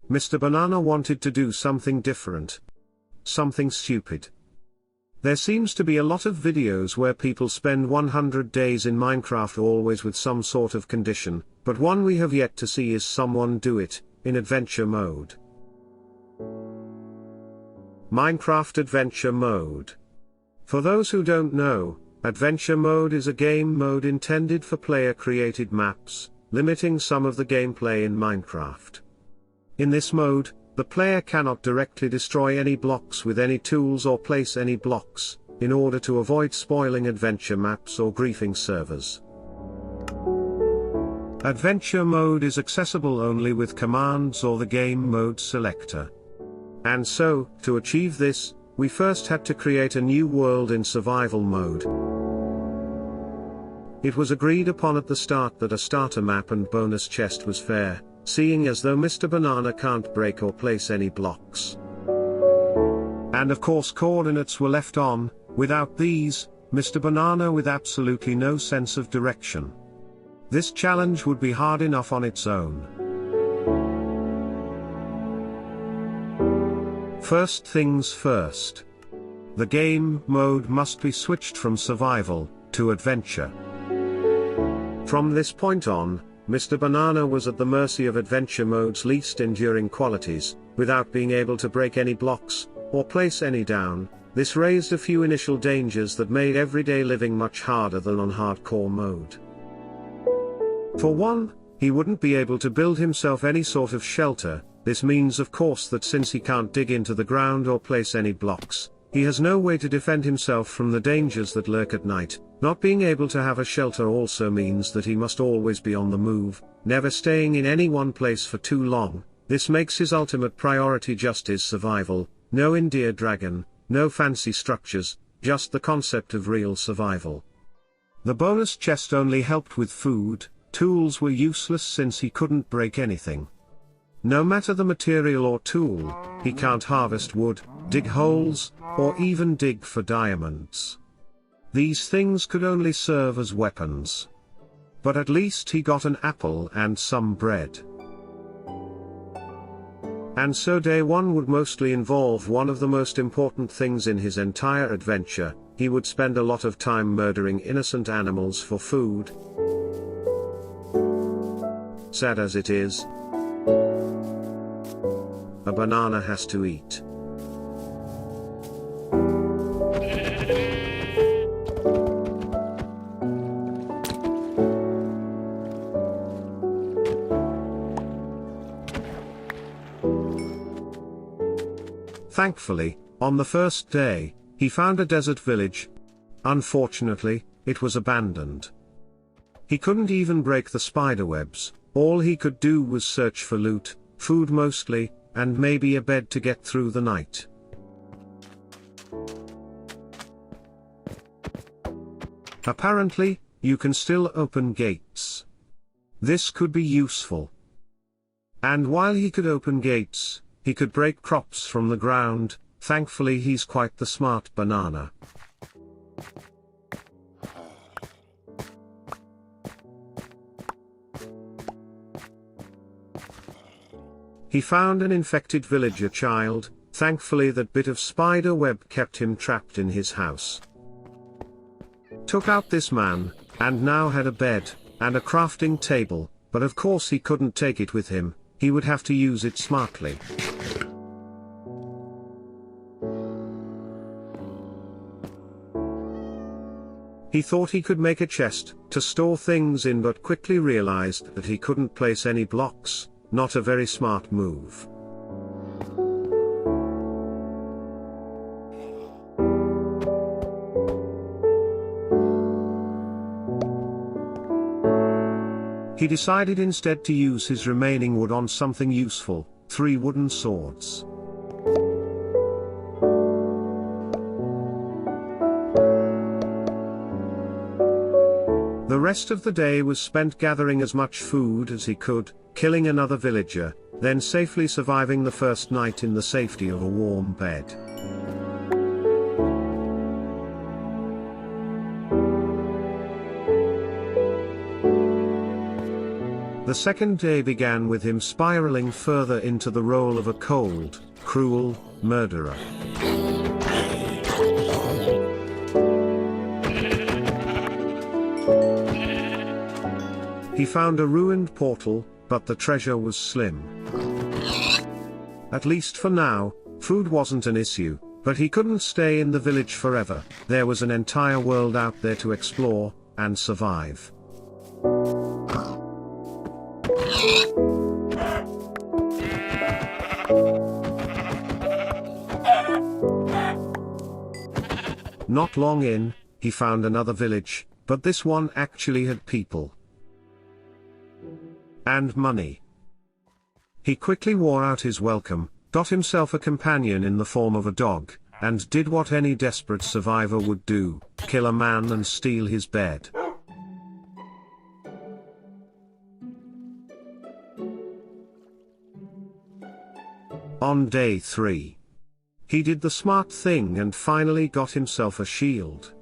Mr. Banana wanted to do something different. Something stupid. There seems to be a lot of videos where people spend 100 days in Minecraft always with some sort of condition, but one we have yet to see is someone do it, in adventure mode. Minecraft Adventure Mode. For those who don't know, Adventure Mode is a game mode intended for player-created maps, limiting some of the gameplay in Minecraft. In this mode, the player cannot directly destroy any blocks with any tools or place any blocks, in order to avoid spoiling adventure maps or griefing servers. Adventure mode is accessible only with commands or the game mode selector. And so, to achieve this, we first had to create a new world in survival mode. It was agreed upon at the start that a starter map and bonus chest was fair, seeing as though Mr. Banana can't break or place any blocks. And of course coordinates were left on. Without these, Mr. Banana with absolutely no sense of direction. This challenge would be hard enough on its own. First things first. The game mode must be switched from survival to adventure. From this point on, Mr. Banana was at the mercy of adventure mode's least enduring qualities, without being able to break any blocks, or place any down. This raised a few initial dangers that made everyday living much harder than on hardcore mode. For one, he wouldn't be able to build himself any sort of shelter. This means of course that since he can't dig into the ground or place any blocks, he has no way to defend himself from the dangers that lurk at night. Not being able to have a shelter also means that he must always be on the move, never staying in any one place for too long. This makes his ultimate priority just his survival. No India dragon, no fancy structures, just the concept of real survival. The bonus chest only helped with food. Tools were useless since he couldn't break anything. No matter the material or tool, he can't harvest wood, dig holes, or even dig for diamonds. These things could only serve as weapons. But at least he got an apple and some bread. And so day one would mostly involve one of the most important things in his entire adventure. He would spend a lot of time murdering innocent animals for food. Sad as it is, a banana has to eat. Thankfully, on the first day, he found a desert village. Unfortunately, it was abandoned. He couldn't even break the spiderwebs. All he could do was search for loot, food mostly, and maybe a bed to get through the night. Apparently, you can still open gates. This could be useful. And while he could open gates, he could break crops from the ground. Thankfully he's quite the smart banana. He found an infected villager child. Thankfully that bit of spider web kept him trapped in his house. Took out this man, and now had a bed, and a crafting table, but of course he couldn't take it with him. He would have to use it smartly. He thought he could make a chest to store things in, but quickly realized that he couldn't place any blocks. Not a very smart move. He decided instead to use his remaining wood on something useful, 3 wooden swords. The rest of the day was spent gathering as much food as he could, killing another villager, then safely surviving the first night in the safety of a warm bed. The The second day began with him spiraling further into the role of a cold, cruel murderer. He found a ruined portal, but the treasure was slim. At least for now, food wasn't an issue, but he couldn't stay in the village forever. There was an entire world out there to explore and survive. Not long in, he found another village, but this one actually had people and money. He quickly wore out his welcome, got himself a companion in the form of a dog, and did what any desperate survivor would do: kill a man and steal his bed. On day 3, he did the smart thing and finally got himself a shield.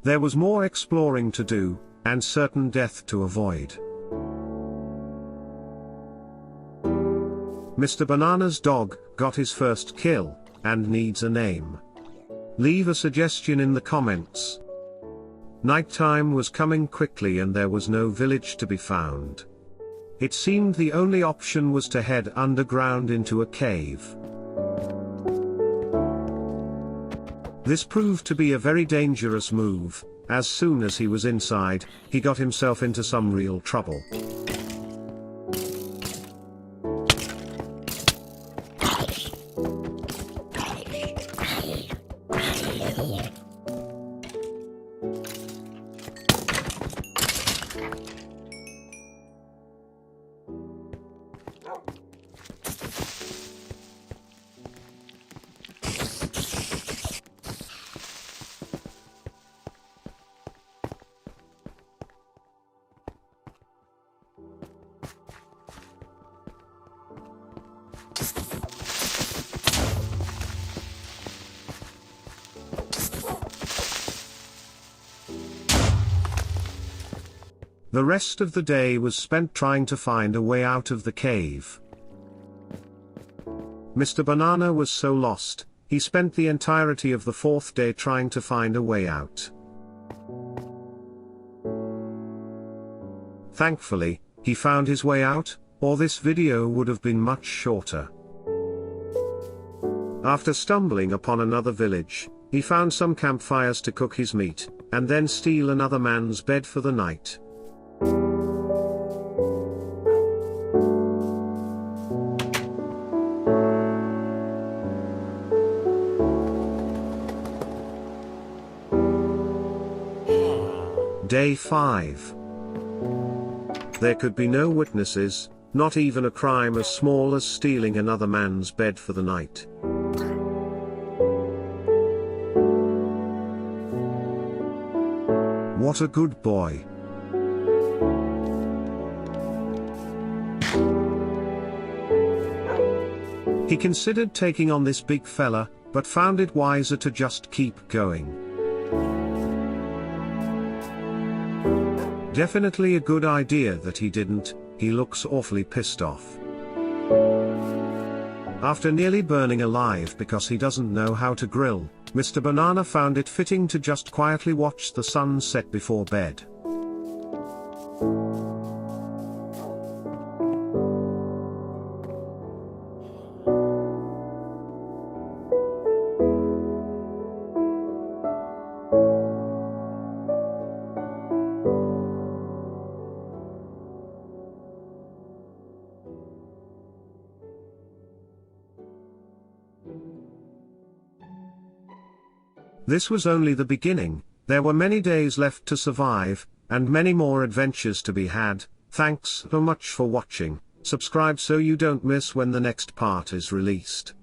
There was more exploring to do, and certain death to avoid. Mr. Banana's dog got his first kill, and needs a name. Leave a suggestion in the comments. Nighttime was coming quickly and there was no village to be found. It seemed the only option was to head underground into a cave. This proved to be a very dangerous move. As soon as he was inside, he got himself into some real trouble. The rest of the day was spent trying to find a way out of the cave. Mr. Banana was so lost, he spent the entirety of the 4th day trying to find a way out. Thankfully, he found his way out, or this video would have been much shorter. After stumbling upon another village, he found some campfires to cook his meat, and then steal another man's bed for the night. Day 5. There could be no witnesses, not even a crime as small as stealing another man's bed for the night. What a good boy. He considered taking on this big fella, but found it wiser to just keep going. Definitely a good idea that he didn't. He looks awfully pissed off. After nearly burning alive because he doesn't know how to grill, Mr. Banana found it fitting to just quietly watch the sun set before bed. This was only the beginning. There were many days left to survive, and many more adventures to be had. Thanks so much for watching. Subscribe so you don't miss when the next part is released.